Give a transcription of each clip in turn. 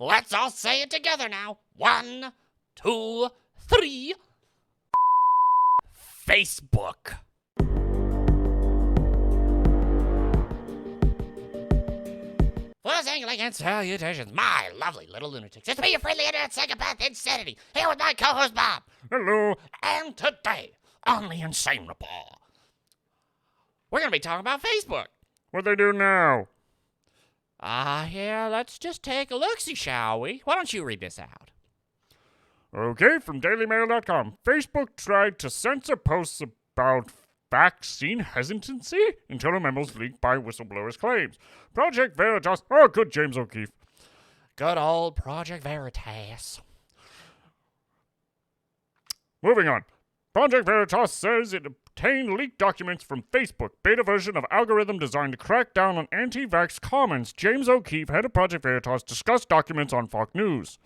Let's all say it together now. 1, 2, 3. Facebook. Well, angling and salutations, my lovely little lunatics. It's me, your friendly internet psychopath Insanity, here with my co-host Bob. Hello. And today, on the ENSane Report, we're going to be talking about Facebook. What they do now? Yeah, let's just take a look-see, shall we? Why don't you read this out? Okay, from dailymail.com. Facebook tried to censor posts about vaccine hesitancy until a memo's leaked by whistleblowers' claims. Project Veritas. Oh, good, James O'Keefe. Good old Project Veritas. Moving on. Project Veritas says it obtained leaked documents from Facebook, beta version of algorithm designed to crack down on anti-vax comments. James O'Keefe, head of Project Veritas, discussed documents on Fox News.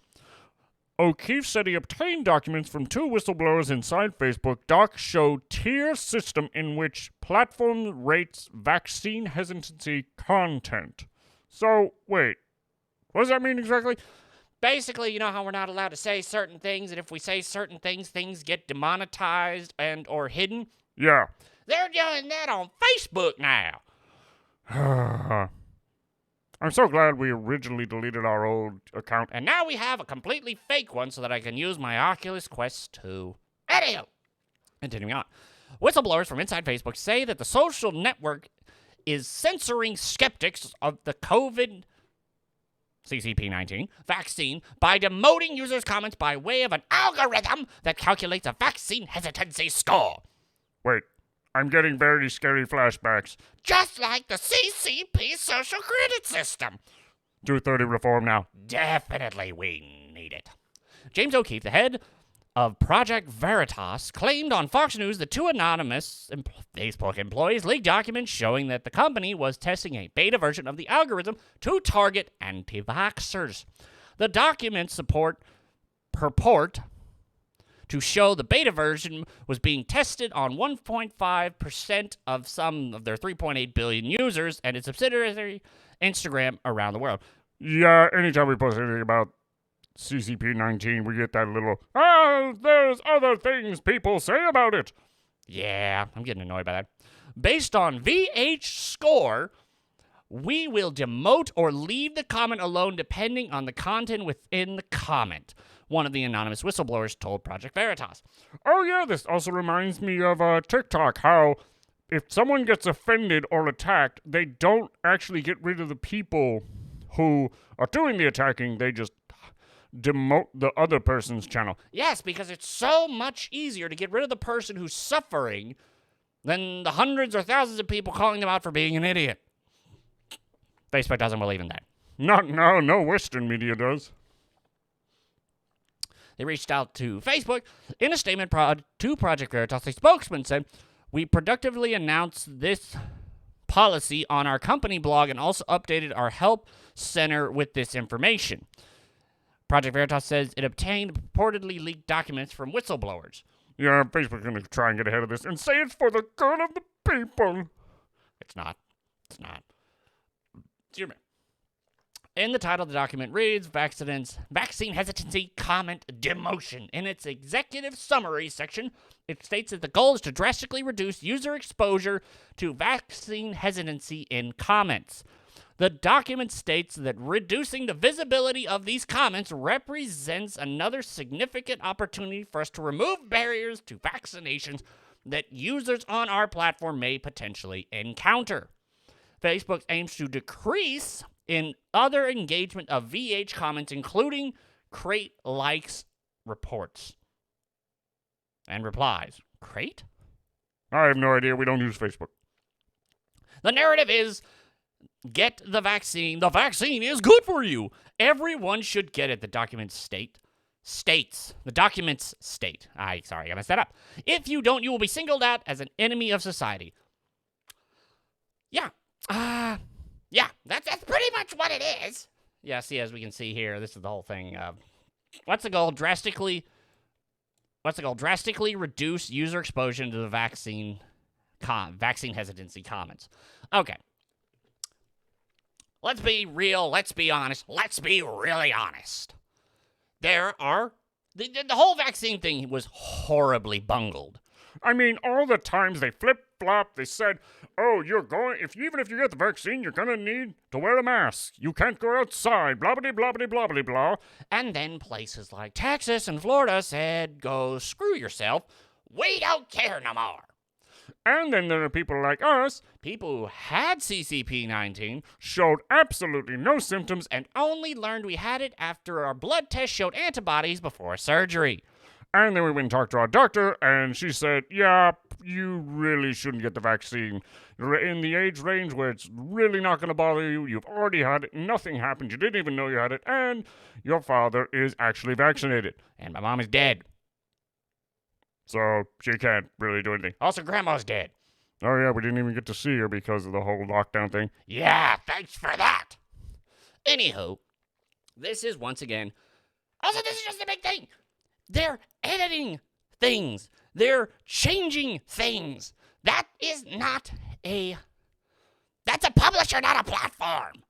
O'Keefe said he obtained documents from 2 whistleblowers inside Facebook. Docs show tier system in which platform rates vaccine hesitancy content. So, wait, what does that mean exactly? Basically, you know how we're not allowed to say certain things, and if we say certain things, things get demonetized and or hidden? Yeah. They're doing that on Facebook now. I'm so glad we originally deleted our old account. And now we have a completely fake one so that I can use my Oculus Quest 2. Anywho, continuing on. Whistleblowers from inside Facebook say that the social network is censoring skeptics of the COVID CCP-19 vaccine by demoting users' comments by way of an algorithm that calculates a vaccine hesitancy score. Wait, I'm getting very scary flashbacks. Just like the CCP social credit system. 230 reform now. Definitely we need it. James O'Keefe, the head of Project Veritas, claimed on Fox News that 2 anonymous Facebook employees leaked documents showing that the company was testing a beta version of the algorithm to target anti-vaxxers. The documents purport to show the beta version was being tested on 1.5% of some of their 3.8 billion users and its subsidiary Instagram around the world. Yeah, anytime we post anything about CCP-19, we get that little, there's other things people say about it. Yeah, I'm getting annoyed by that. Based on VH score, we will demote or leave the comment alone depending on the content within the comment, one of the anonymous whistleblowers told Project Veritas. Oh yeah, this also reminds me of TikTok, how if someone gets offended or attacked, they don't actually get rid of the people who are doing the attacking, they just demote the other person's channel. Yes, because it's so much easier to get rid of the person who's suffering than the hundreds or thousands of people calling them out for being an idiot. Facebook doesn't believe in that. No Western media does. They reached out to Facebook. In a statement to Project Veritas, a spokesman said, "We productively announced this policy on our company blog and also updated our help center with this information." Project Veritas says it obtained purportedly leaked documents from whistleblowers. Yeah, Facebook's going to try and get ahead of this and say it's for the good of the people. It's not. It's not. Excuse me. In the title, the document reads, Vaccine Hesitancy Comment Demotion. In its executive summary section, it states that the goal is to drastically reduce user exposure to vaccine hesitancy in comments. The document states that reducing the visibility of these comments represents another significant opportunity for us to remove barriers to vaccinations that users on our platform may potentially encounter. Facebook aims to decrease in other engagement of VH comments, including crate likes, reports, and replies. Crate? I have no idea. We don't use Facebook. The narrative is, get the vaccine. The vaccine is good for you. Everyone should get it. The documents states. The documents state. I messed that up. If you don't, you will be singled out as an enemy of society. Yeah. Yeah, that's pretty much what it is. Yeah, see, as we can see here, this is the whole thing. What's the goal? Drastically reduce user exposure to the vaccine hesitancy comments. Okay. let's be real, let's be honest, let's be really honest. The whole vaccine thing was horribly bungled. I mean, all the times they flip-flop, they said, oh, even if you get the vaccine, you're gonna need to wear a mask. You can't go outside, blah-blah-blah-blah-blah-blah. And then places like Texas and Florida said, go screw yourself. We don't care no more. And then there are people like us, people who had CCP-19, showed absolutely no symptoms, and only learned we had it after our blood test showed antibodies before surgery. And then we went and talked to our doctor, and she said, yeah, you really shouldn't get the vaccine. You're in the age range where it's really not going to bother you. You've already had it. Nothing happened. You didn't even know you had it. And your father is actually vaccinated. And my mom is dead. So she can't really do anything. Also, Grandma's dead. Oh, yeah, we didn't even get to see her because of the whole lockdown thing. Yeah, thanks for that. Anywho, this is once again... Also, this is just a big thing. They're editing things. They're changing things. That's a publisher, not a platform.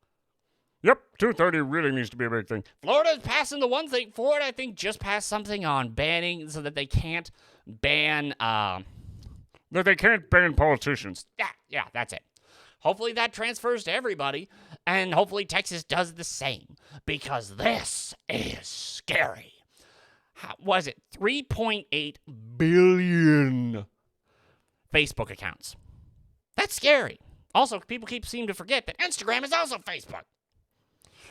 Yep, 230 really needs to be a big thing. Florida's passing the one thing. Florida, I think, just passed something on banning so that they can't ban... That they can't ban politicians. Yeah, that's it. Hopefully that transfers to everybody, and hopefully Texas does the same, because this is scary. How was it 3.8 billion Facebook accounts? That's scary. Also, people seem to forget that Instagram is also Facebook.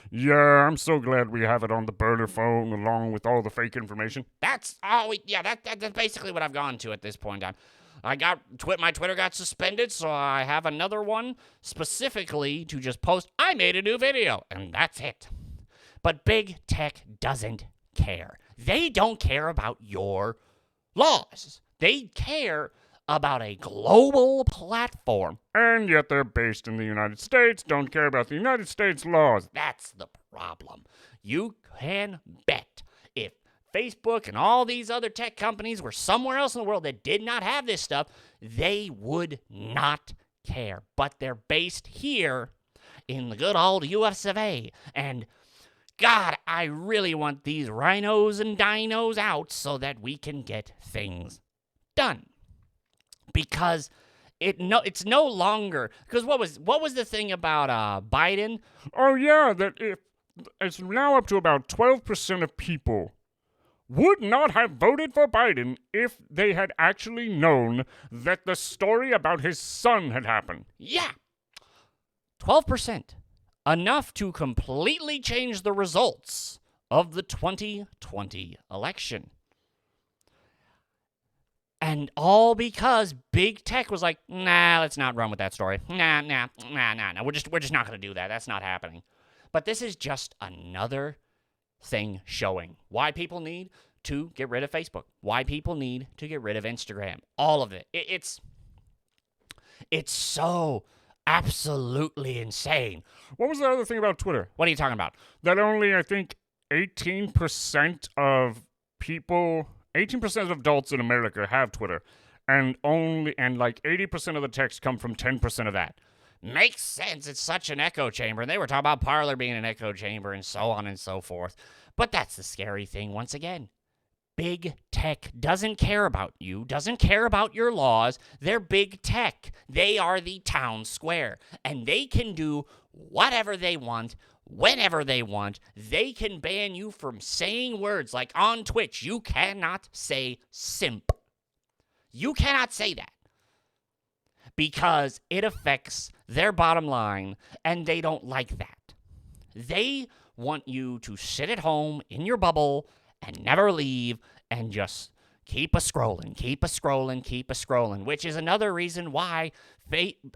Yeah, I'm so glad we have it on the burner phone along with all the fake information. That's basically what I've gone to at this point in time. My Twitter got suspended, so I have another one specifically to just post, I made a new video, and that's it. But big tech doesn't care. They don't care about your laws. They care about a global platform. And yet they're based in the United States, don't care about the United States laws. That's the problem. You can bet if Facebook and all these other tech companies were somewhere else in the world that did not have this stuff, they would not care. But they're based here in the good old US of A. And God, I really want these rhinos and dinos out so that we can get things done. Because it's no longer... Because what was the thing about Biden? Oh, yeah, that it's now up to about 12% of people would not have voted for Biden if they had actually known that the story about his son had happened. Yeah. 12%. Enough to completely change the results of the 2020 election. And all because big tech was like, nah, let's not run with that story. Nah. We're just not going to do that. That's not happening. But this is just another thing showing why people need to get rid of Facebook, why people need to get rid of Instagram, all of it. It's so absolutely insane. What was the other thing about Twitter? What are you talking about? That only, I think, 18% of adults in America have Twitter, and like 80% of the texts come from 10% of that. Makes sense. It's such an echo chamber. And they were talking about Parler being an echo chamber and so on and so forth. But that's the scary thing once again. Big tech doesn't care about you, doesn't care about your laws. They're big tech. They are the town square. And they can do whatever they want, whenever they want. They can ban you from saying words like on Twitch. You cannot say simp. You cannot say that. Because it affects their bottom line, and they don't like that. They want you to sit at home in your bubble and never leave and just keep scrolling, which is another reason why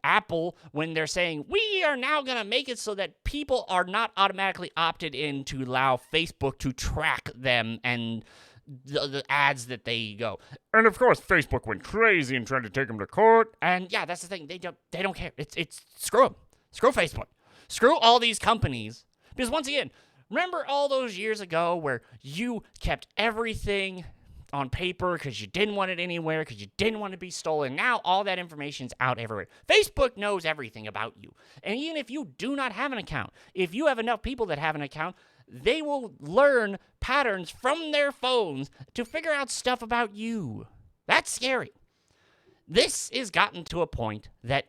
Apple, when they're saying, we are now going to make it so that people are not automatically opted in to allow Facebook to track them and the ads that they go. And of course, Facebook went crazy and tried to take them to court. And yeah, that's the thing. They don't care. It's screw them. Screw Facebook. Screw all these companies. Because once again, remember all those years ago where you kept everything on paper because you didn't want it anywhere, because you didn't want to be stolen. Now all that information's out everywhere. Facebook knows everything about you. And even if you do not have an account, if you have enough people that have an account, they will learn patterns from their phones to figure out stuff about you. That's scary. This has gotten to a point that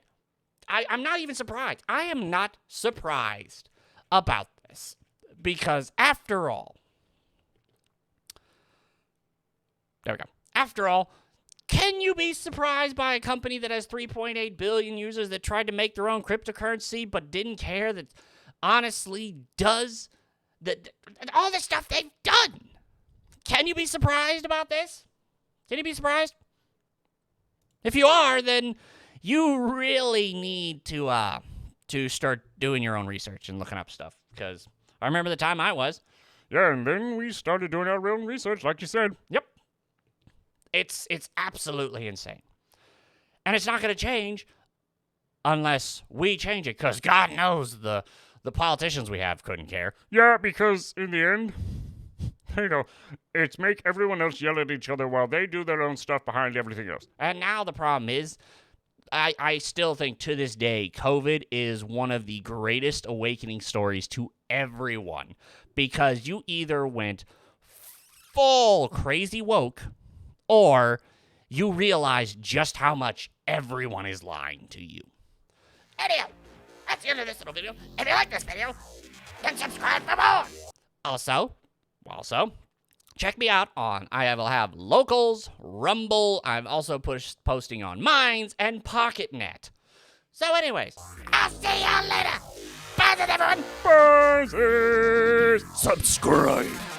I'm not even surprised. I am not surprised about this. Because after all, there we go. After all, can you be surprised by a company that has 3.8 billion users that tried to make their own cryptocurrency but didn't care, that honestly does all the stuff they've done? Can you be surprised about this? Can you be surprised? If you are, then you really need to start doing your own research and looking up stuff, because I remember the time I was. Yeah, and then we started doing our own research, like you said. Yep. It's absolutely insane. And it's not going to change unless we change it, because God knows the politicians we have couldn't care. Yeah, because in the end, it's make everyone else yell at each other while they do their own stuff behind everything else. And now the problem is, I still think to this day, COVID is one of the greatest awakening stories to everyone, because you either went full crazy woke or you realize just how much everyone is lying to you. Anyhow, that's the end of this little video. If you like this video, then subscribe for more. Also, check me out on, I will have Locals, Rumble, I'm also posting on Minds, and PocketNet. So anyways, I'll see y'all later. Bye, everyone. Bye. Subscribe.